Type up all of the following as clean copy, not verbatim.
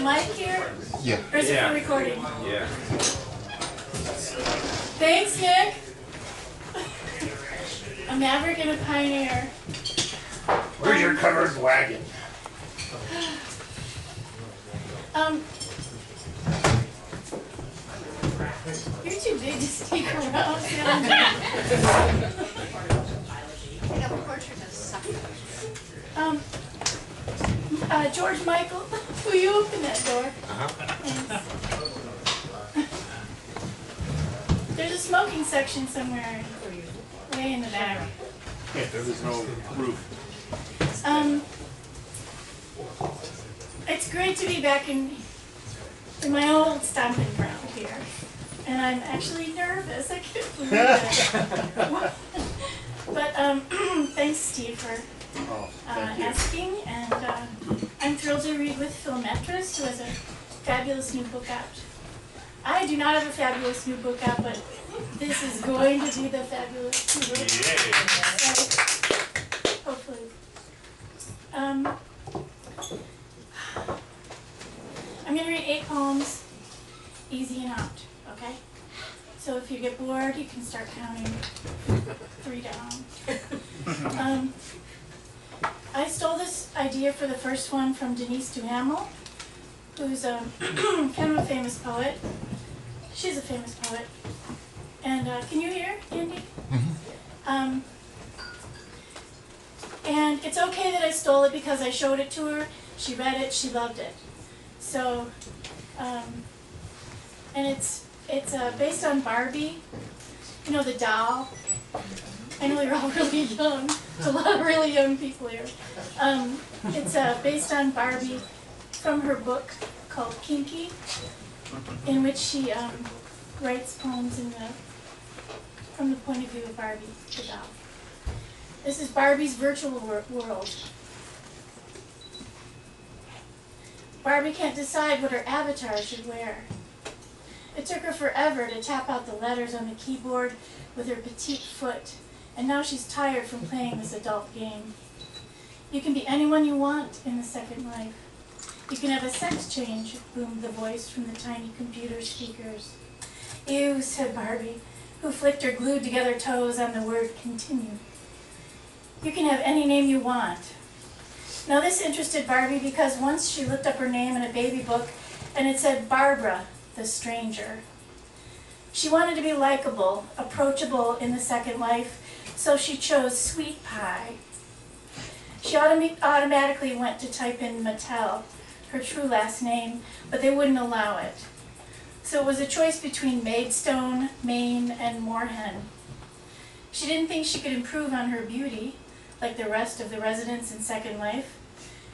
a mic here? Yeah. Or is it for recording? Yeah. Thanks, Nick. A maverick and a pioneer. Where's your covered wagon? You're too big to sneak around. George Michael, will you open that door? Thanks. There's a smoking section somewhere, way in the back. Yeah, there's no roof. It's great to be back in my old stomping ground here. And I'm actually nervous. I can't believe it. But thanks, Steve, for asking. And I'm thrilled to read with Phil Metris, who has a fabulous new book out. I do not have a fabulous new book out, but this is going to be the fabulous new book. So, hopefully. I'm going to read 8 poems, easy and out, okay? So if you get bored, you can start counting 3 down. I stole this idea for the first one from Denise Duhamel, who's kind of a famous poet. She's a famous poet. And can you hear, Andy? And it's okay that I stole it because I showed it to her. She read it. She loved it. So, and it's based on Barbie. You know, the doll. I know you're all really young. There's a lot of really young people here. It's based on Barbie from her book called Kinky, in which she writes poems from the point of view of Barbie, the doll. This is Barbie's virtual world. Barbie can't decide what her avatar should wear. It took her forever to tap out the letters on the keyboard with her petite foot, and now she's tired from playing this adult game. You can be anyone you want in the second life. You can have a sex change, boomed the voice from the tiny computer speakers. Ew, said Barbie, who flicked her glued together toes on the word continue. You can have any name you want. Now this interested Barbie because once she looked up her name in a baby book and it said Barbara, the stranger. She wanted to be likable, approachable in the second life, so she chose Sweet Pie. She automatically went to type in Mattel, her true last name, but they wouldn't allow it. So it was a choice between Maidstone, Maine, and Moorhen. She didn't think she could improve on her beauty, like the rest of the residents in Second Life,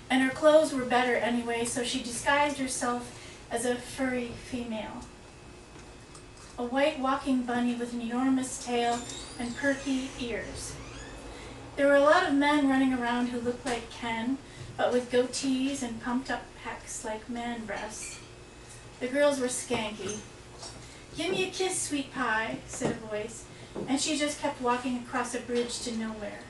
and her clothes were better anyway, so she disguised herself as a furry female. A white walking bunny with an enormous tail and perky ears. There were a lot of men running around who looked like Ken, but with goatees and pumped up pecs like man breasts. The girls were skanky. "Give me a kiss, Sweet Pie," said a voice, and she just kept walking across a bridge to nowhere.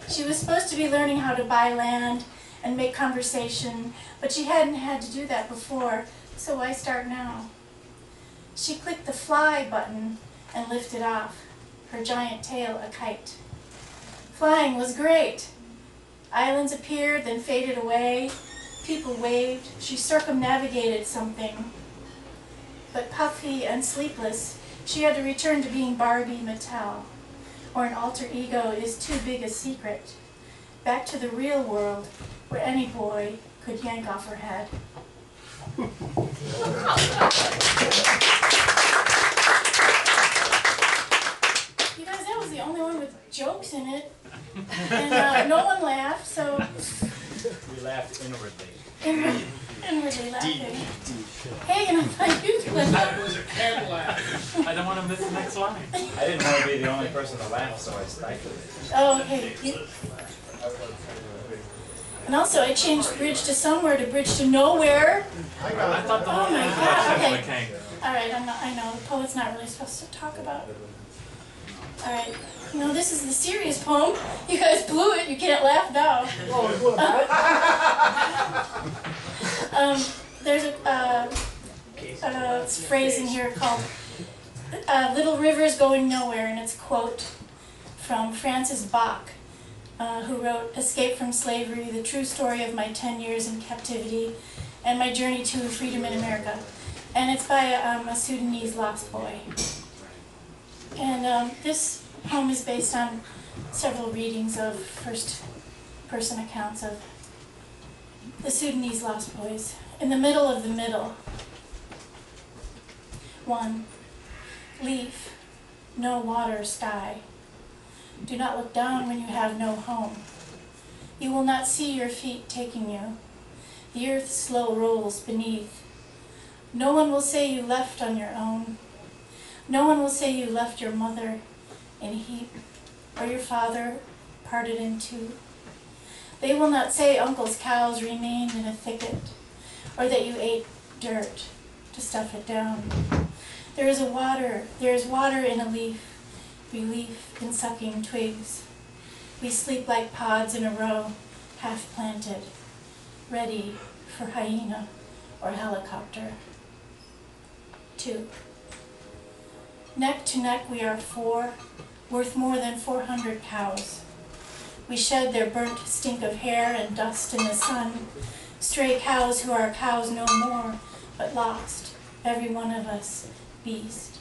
She was supposed to be learning how to buy land and make conversation, but she hadn't had to do that before, so why start now? She clicked the fly button and lifted off, her giant tail a kite. Flying was great. Islands appeared, then faded away. People waved. She circumnavigated something. But puffy and sleepless, she had to return to being Barbie Mattel, or an alter ego is too big a secret. Back to the real world, where any boy could yank off her head. You guys, that was the only one with jokes in it. And no one laughed, so... We laughed inwardly. Inwardly laughing. Hagen, I thought you laughed. It was a canned laugh. I don't want to miss the next line. I didn't want to be the only person to laugh, so I stifled it. Oh, okay. And also, I changed bridge to somewhere to bridge to nowhere. I thought the whole Oh my thing was God, about okay. kangaroo. All right, I know, the poet's not really supposed to talk about it. All right, no, this is the serious poem. You guys blew it, you can't laugh now. There's a phrase in here called "Little Rivers Going Nowhere," and it's a quote from Francis Bach, who wrote "Escape from Slavery, the True Story of My 10 Years in Captivity and My Journey to Freedom in America." And it's by a Sudanese lost boy. And this poem is based on several readings of first-person accounts of the Sudanese lost boys. In the middle of the middle. 1. Leaf, no water, sky. Do not look down when you have no home. You will not see your feet taking you. The earth slow rolls beneath. No one will say you left on your own. No one will say you left your mother in a heap, or your father parted in two. They will not say uncle's cows remained in a thicket, or that you ate dirt to stuff it down. There is water in a leaf, relief in sucking twigs. We sleep like pods in a row, half planted, ready for hyena or helicopter. 2. Neck to neck we are 4, worth more than 400 cows. We shed their burnt stink of hair and dust in the sun, stray cows who are cows no more, but lost, every one of us, beast.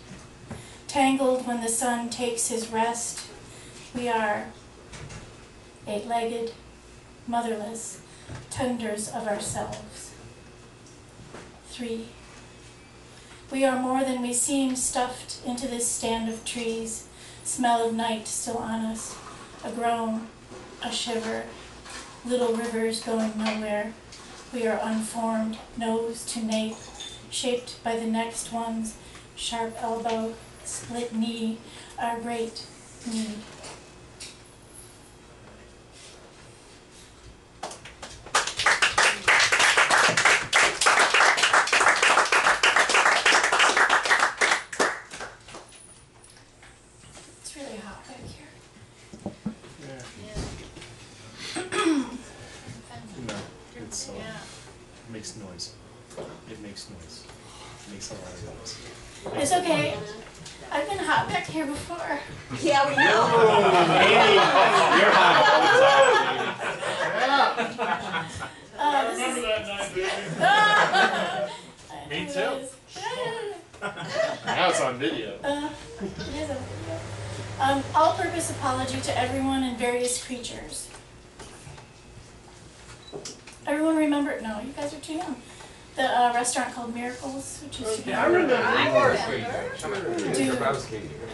Tangled when the sun takes his rest, we are 8-legged, motherless, tenders of ourselves. 3. We are more than we seem, stuffed into this stand of trees, smell of night still on us, a groan, a shiver, little rivers going nowhere. We are unformed, nose to nape, shaped by the next one's sharp elbow, split knee, our great need. It's really hot back here. No, it's it makes noise. It makes noise. It makes a lot of noise. It's okay. I've been hot back here before. Yeah, we know. You're hot. Me too. Now it's on video. It is a video. All-purpose apology to everyone and various creatures. Everyone remember? No, you guys are too young. The restaurant called Miracles, which is. I remember. Dude.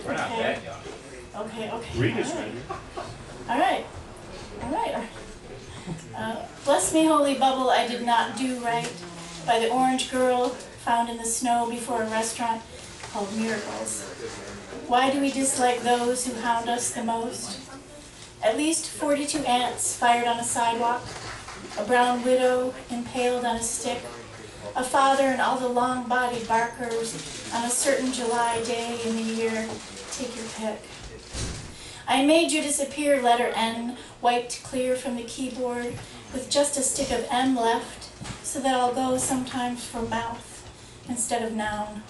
We're not that young. Okay. Read it, maybe. All right. Bless Me Holy Bubble, I Did Not Do Right, by the Orange Girl, found in the snow before a restaurant called Miracles. Why do we dislike those who hound us the most? At least 42 ants fired on a sidewalk, a brown widow impaled on a stick, a father and all the long-bodied barkers on a certain July day in the year. Take your pick. I made you disappear, letter N, wiped clear from the keyboard, with just a stick of M left, so that I'll go sometimes for mouth instead of noun.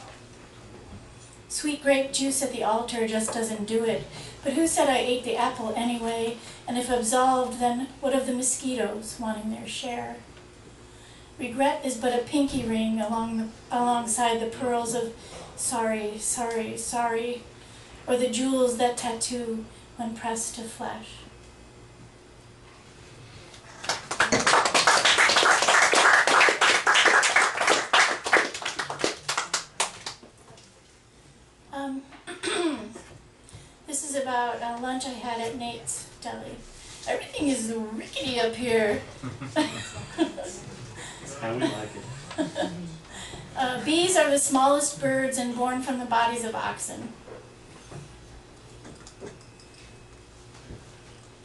Sweet grape juice at the altar just doesn't do it, but who said I ate the apple anyway, and if absolved, then what of the mosquitoes wanting their share? Regret is but a pinky ring alongside the pearls of sorry, sorry, sorry, or the jewels that tattoo when pressed to flesh. This is about lunch I had at Nate's Deli. Everything is rickety up here. How we like it. Bees are the smallest birds and born from the bodies of oxen.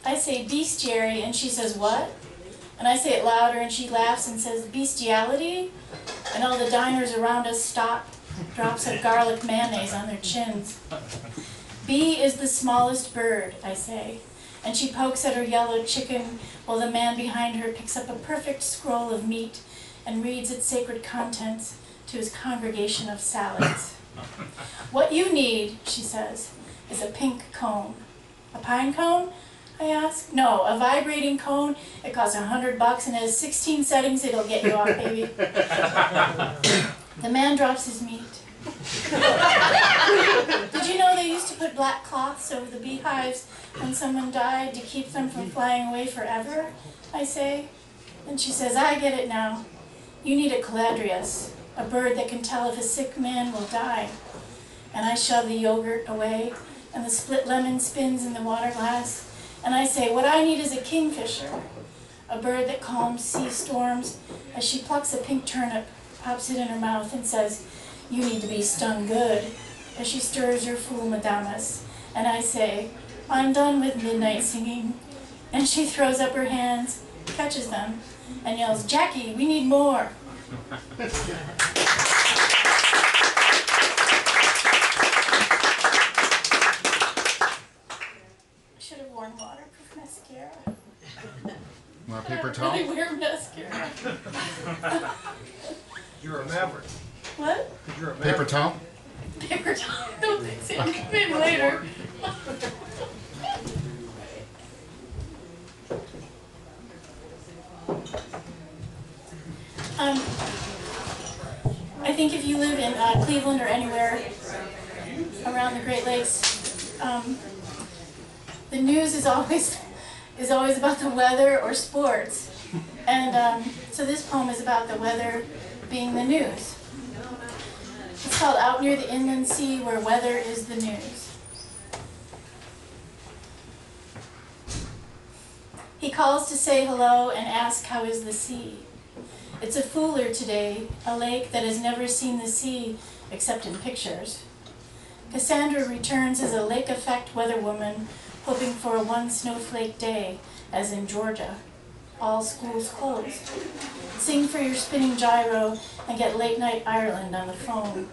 I say bestiary and she says what? And I say it louder and she laughs and says bestiality? And all the diners around us stop, drops of garlic mayonnaise on their chins. Bee is the smallest bird, I say, and she pokes at her yellow chicken while the man behind her picks up a perfect scroll of meat and reads its sacred contents to his congregation of salads. "What you need," she says, "is a pink cone." "A pine cone?" I ask. "No, a vibrating cone. It costs $100 and has 16 settings. It'll get you off, baby." The man drops his meat. "Did you know they used to put black cloths over the beehives when someone died to keep them from flying away forever?" I say. And she says, "I get it now. You need a caladrius, a bird that can tell if a sick man will die." And I shove the yogurt away, and the split lemon spins in the water glass, and I say, "What I need is a kingfisher, a bird that calms sea storms," as she plucks a pink turnip, pops it in her mouth, and says, "You need to be stung good," as she stirs her fool madamas. And I say, "I'm done with midnight singing." And she throws up her hands, catches them, and yells, "Jackie, we need more." Should have worn waterproof mascara. Want a paper towel? I really wear mascara. You're a maverick. What? You're a Paper maverick. towel? Paper towel? Don't think so. Maybe later. I think if you live in Cleveland or anywhere around the Great Lakes, the news is always about the weather or sports, and so this poem is about the weather being the news. It's called "Out Near the Inland Sea, Where Weather is the News." He calls to say hello and ask how is the sea. It's a fooler today, a lake that has never seen the sea except in pictures. Cassandra returns as a lake effect weatherwoman, hoping for a one snowflake day, as in Georgia. All schools closed. Sing for your spinning gyro and get late night Ireland on the phone.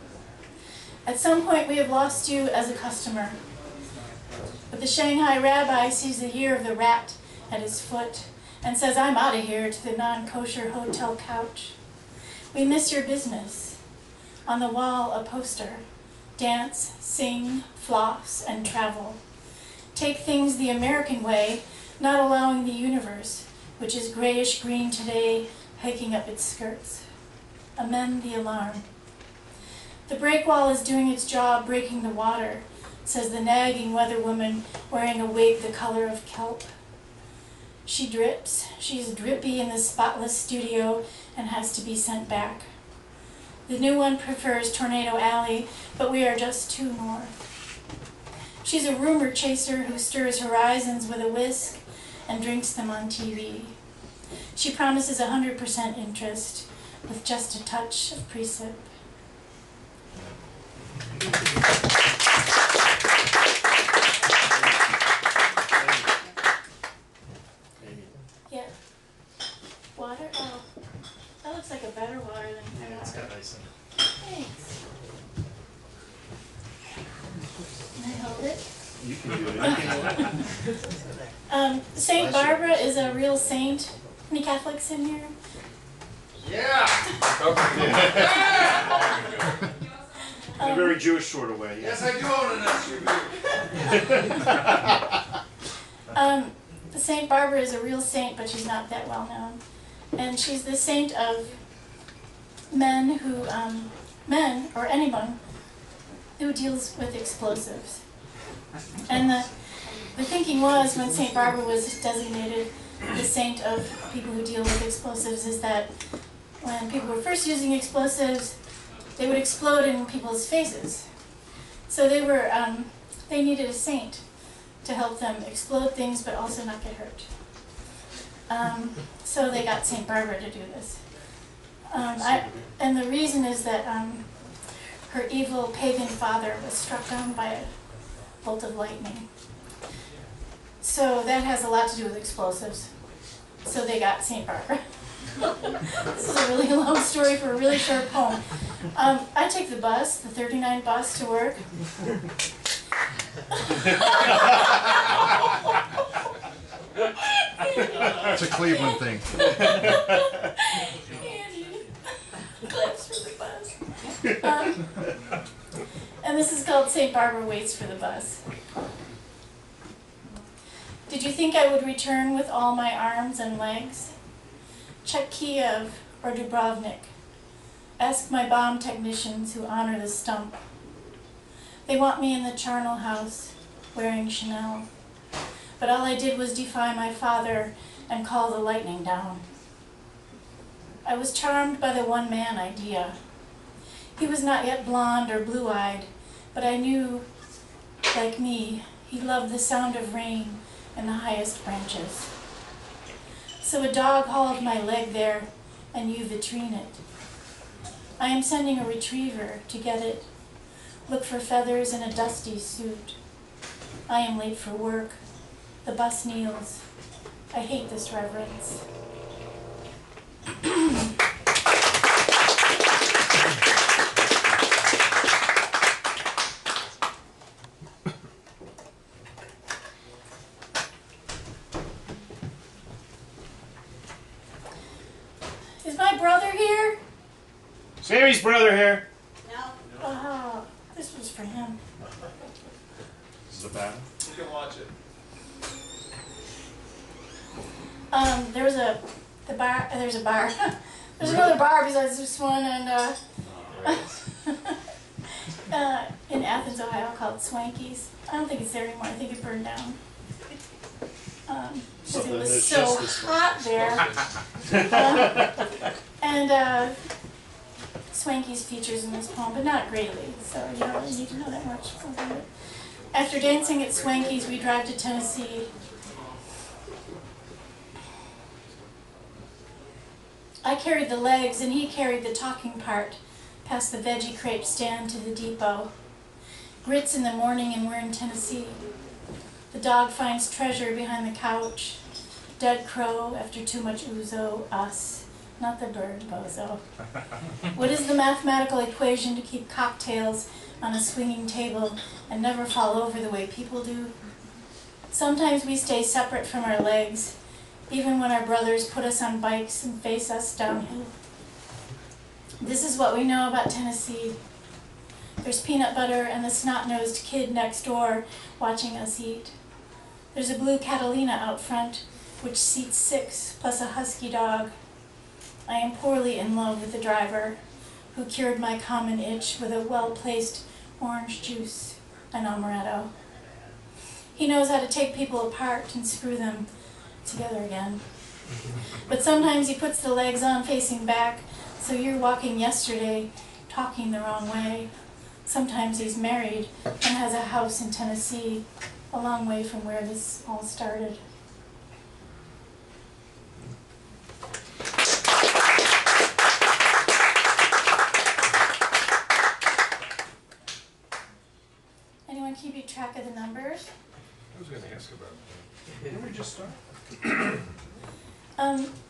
At some point we have lost you as a customer. But the Shanghai rabbi sees the year of the rat at his foot and says, "I'm out of here," to the non-kosher hotel couch. We miss your business. On the wall, a poster. Dance, sing, floss, and travel. Take things the American way, not allowing the universe, which is grayish-green today, hiking up its skirts. Amend the alarm. The breakwall is doing its job breaking the water, says the nagging weatherwoman wearing a wig the color of kelp. She drips. She's drippy in the spotless studio and has to be sent back. The new one prefers Tornado Alley, but we are just too north. She's a rumor chaser who stirs horizons with a whisk and drinks them on TV. She promises 100% interest with just a touch of precip. Yeah. Water? Oh, that looks like a better water than Yeah, it's got ice in it. Thanks. Can I hold it? You can do it. Saint Barbara is a real saint. Any Catholics in here? Yeah! In a very Jewish sort of way, Yes, yes. I do own an SUV. Saint Barbara is a real saint, but she's not that well known. And she's the saint of men who, men or anyone who deals with explosives. And the thinking was, when Saint Barbara was designated the saint of people who deal with explosives, is that when people were first using explosives, they would explode in people's faces. So they needed a saint to help them explode things but also not get hurt. So they got Saint Barbara to do this. And the reason is that her evil pagan father was struck down by a bolt of lightning. So that has a lot to do with explosives. So they got Saint Barbara. This is a really long story for a really short poem. I take the bus, the 39 bus, to work. It's a Cleveland thing. And this is called St. Barbara Waits for the Bus. Did you think I would return with all my arms and legs? Check Kiev or Dubrovnik. Ask my bomb technicians who honor the stump. They want me in the charnel house, wearing Chanel. But all I did was defy my father and call the lightning down. I was charmed by the one-man idea. He was not yet blonde or blue-eyed, but I knew, like me, he loved the sound of rain in the highest branches. So a dog hauled my leg there, and you vitrine it. I am sending a retriever to get it. Look for feathers in a dusty suit. I am late for work. The bus kneels. I hate this reverence. Is my brother here? Sammy's brother here. No. Oh, this was for him. This is a bad. You can watch it. There's a bar. There's another bar besides this one, and in Athens, Ohio, called Swanky's. I don't think it's there anymore. I think it burned down. Because it was so hot there. And Swanky's features in this poem, but not greatly, so you don't really need to know that much about it. After dancing at Swanky's, we drive to Tennessee. I carried the legs and he carried the talking part, past the veggie crepe stand to the depot. Grits in the morning and we're in Tennessee. The dog finds treasure behind the couch. Dead crow after too much ouzo, us, not the bird, bozo. What is the mathematical equation to keep cocktails on a swinging table and never fall over the way people do? Sometimes we stay separate from our legs, even when our brothers put us on bikes and face us downhill. This is what we know about Tennessee. There's peanut butter and the snot-nosed kid next door watching us eat. There's a blue Catalina out front, which seats 6 plus a husky dog. I am poorly in love with the driver, who cured my common itch with a well-placed orange juice and amaretto. He knows how to take people apart and screw them together again. But sometimes he puts the legs on facing back, so you're walking yesterday, talking the wrong way. Sometimes he's married and has a house in Tennessee, a long way from where this all started. Anyone keeping track of the numbers? I was going to ask about that. Didn't we just start?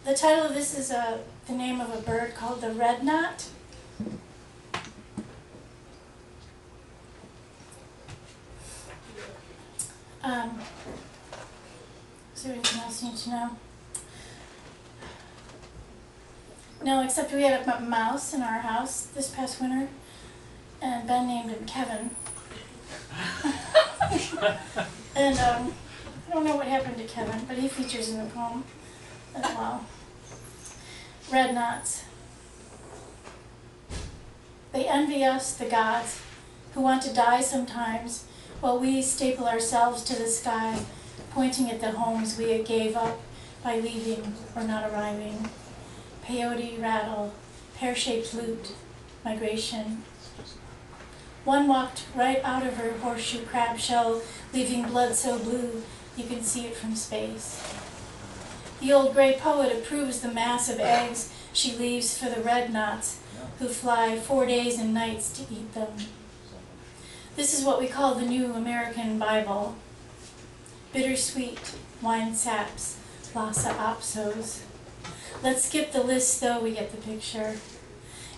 The title of this is the name of a bird called the red knot. Is there anything else you need to know? No, except we had a mouse in our house this past winter, and Ben named him Kevin. And I don't know what happened to Kevin, but he features in the poem as well. Red knots. They envy us, the gods, who want to die sometimes, while we staple ourselves to the sky, pointing at the homes we gave up by leaving or not arriving. Peyote rattle, pear-shaped lute, migration. One walked right out of her horseshoe crab shell, leaving blood so blue you can see it from space. The old gray poet approves the mass of eggs she leaves for the red knots, who fly 4 days and nights to eat them. This is what we call the New American Bible. Bittersweet, wine saps, Lhasa Apsos. Let's skip the list though, we get the picture.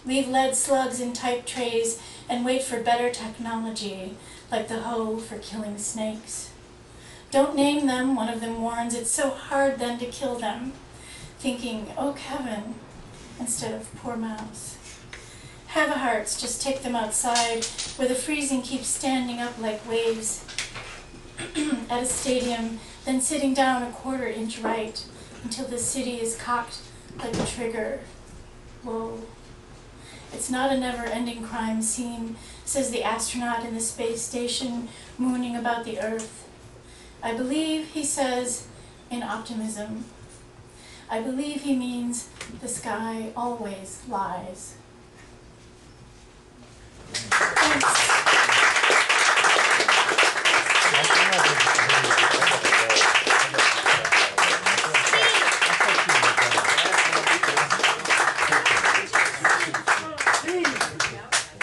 Leave lead slugs in type trays and wait for better technology, like the hoe for killing snakes. Don't name them, one of them warns, it's so hard then to kill them, thinking, oh Kevin, instead of poor mouse. Have a hearts, just take them outside, where the freezing keeps standing up like waves at a stadium, then sitting down a quarter-inch right until the city is cocked like a trigger. Whoa. It's not a never-ending crime scene, says the astronaut in the space station, mooning about the Earth. I believe, he says, in optimism. I believe he means the sky always lies. Thanks.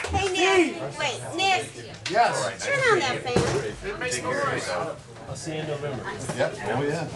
Hey, Nick. Wait, Nick. Yes. Turn on that fan. It makes no noise. I'll see you in November. Yep. Oh, yeah.